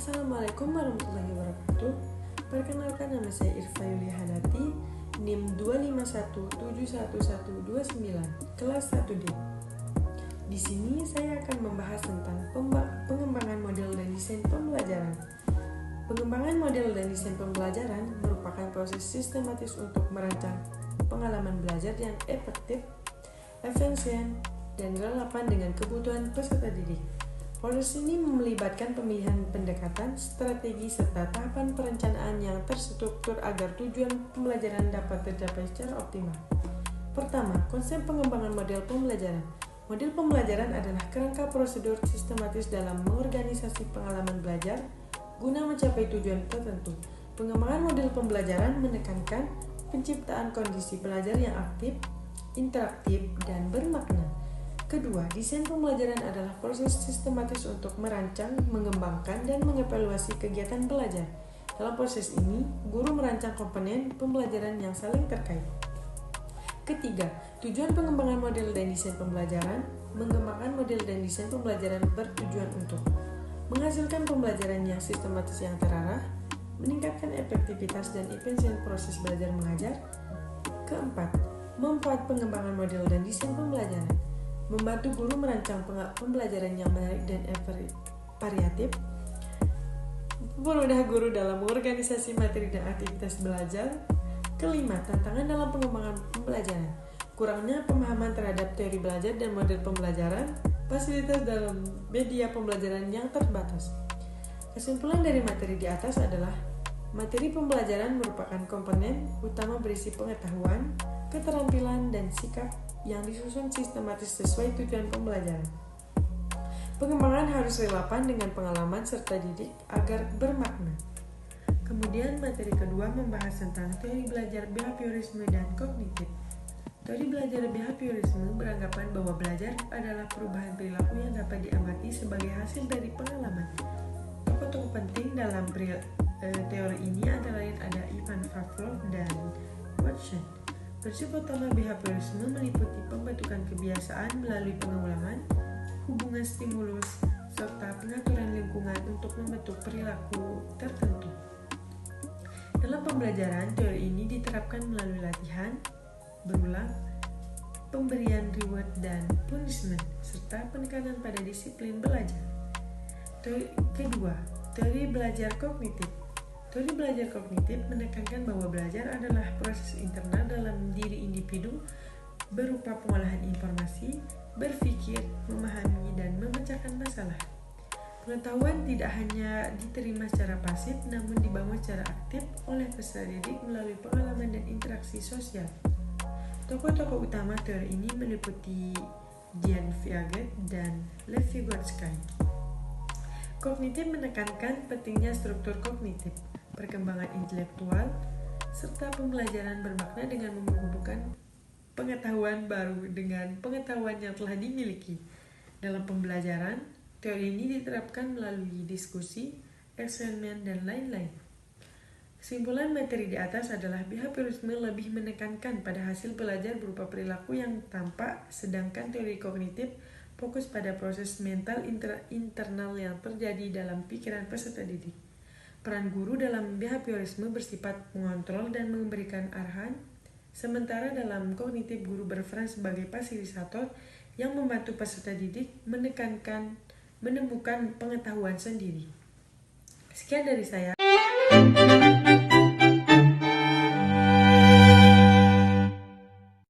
Assalamualaikum warahmatullahi wabarakatuh. Perkenalkan, nama saya Irfa Yulia Hadati, NIM 251711129, kelas 1D. Di sini saya akan membahas tentang pengembangan model dan desain pembelajaran. Pengembangan model dan desain pembelajaran merupakan proses sistematis untuk merancang pengalaman belajar yang efektif, efisien, dan relevan dengan kebutuhan peserta didik. Proses ini melibatkan pemilihan pendekatan, strategi, serta tahapan perencanaan yang terstruktur agar tujuan pembelajaran dapat tercapai secara optimal. Pertama, konsep pengembangan model pembelajaran. Model pembelajaran adalah kerangka prosedur sistematis dalam mengorganisasi pengalaman belajar guna mencapai tujuan tertentu. Pengembangan model pembelajaran menekankan penciptaan kondisi belajar yang aktif, interaktif, dan bermakna. Kedua, desain pembelajaran adalah proses sistematis untuk merancang, mengembangkan, dan mengevaluasi kegiatan belajar. Dalam proses ini, guru merancang komponen pembelajaran yang saling terkait. Ketiga, tujuan pengembangan model dan desain pembelajaran. Mengembangkan model dan desain pembelajaran bertujuan untuk menghasilkan pembelajaran yang sistematis yang terarah, meningkatkan efektivitas dan efisien proses belajar mengajar. Keempat, manfaat pengembangan model dan desain pembelajaran. Membantu guru merancang pembelajaran yang menarik dan variatif, mempermudah guru dalam mengorganisasi materi dan aktivitas belajar. Kelima, tantangan dalam pengembangan pembelajaran. Kurangnya pemahaman terhadap teori belajar dan model pembelajaran, fasilitas dalam media pembelajaran yang terbatas. Kesimpulan dari materi di atas adalah materi pembelajaran merupakan komponen utama berisi pengetahuan, keterampilan, dan sikap yang disusun sistematis sesuai tujuan pembelajaran. Pengembangan harus relevan dengan pengalaman serta didik agar bermakna. Kemudian materi kedua membahas tentang teori belajar behaviorisme dan kognitif. Teori belajar behaviorisme beranggapan bahwa belajar adalah perubahan perilaku yang dapat diamati sebagai hasil dari pengalaman. Tokoh-tokoh penting dalam teori ini antara lain ada Ivan Pavlov dan Watson. Prinsip utama behaviorisme meliputi pembentukan kebiasaan melalui pengulangan, hubungan stimulus, serta pengaturan lingkungan untuk membentuk perilaku tertentu. Dalam pembelajaran, teori ini diterapkan melalui latihan, berulang, pemberian reward dan punishment, serta penekanan pada disiplin belajar. Kedua, teori belajar kognitif. Teori belajar kognitif menekankan bahwa belajar adalah proses internal dalam diri individu berupa pengolahan informasi, berpikir, memahami, dan memecahkan masalah. Pengetahuan tidak hanya diterima secara pasif, namun dibangun secara aktif oleh peserta didik melalui pengalaman dan interaksi sosial. Tokoh-tokoh utama teori ini meliputi Jean Piaget dan Lev Vygotsky. Kognitif menekankan pentingnya struktur kognitif, perkembangan intelektual, serta pembelajaran bermakna dengan menghubungkan pengetahuan baru dengan pengetahuan yang telah dimiliki. Dalam pembelajaran, teori ini diterapkan melalui diskusi, eksperimen, dan lain-lain. Kesimpulan materi di atas adalah behaviorisme lebih menekankan pada hasil belajar berupa perilaku yang tampak, sedangkan teori kognitif fokus pada proses mental internal yang terjadi dalam pikiran peserta didik. Peran guru dalam behaviorisme bersifat mengontrol dan memberikan arahan, sementara dalam kognitif guru berperan sebagai fasilitator yang membantu peserta didik menemukan pengetahuan sendiri. Sekian dari saya.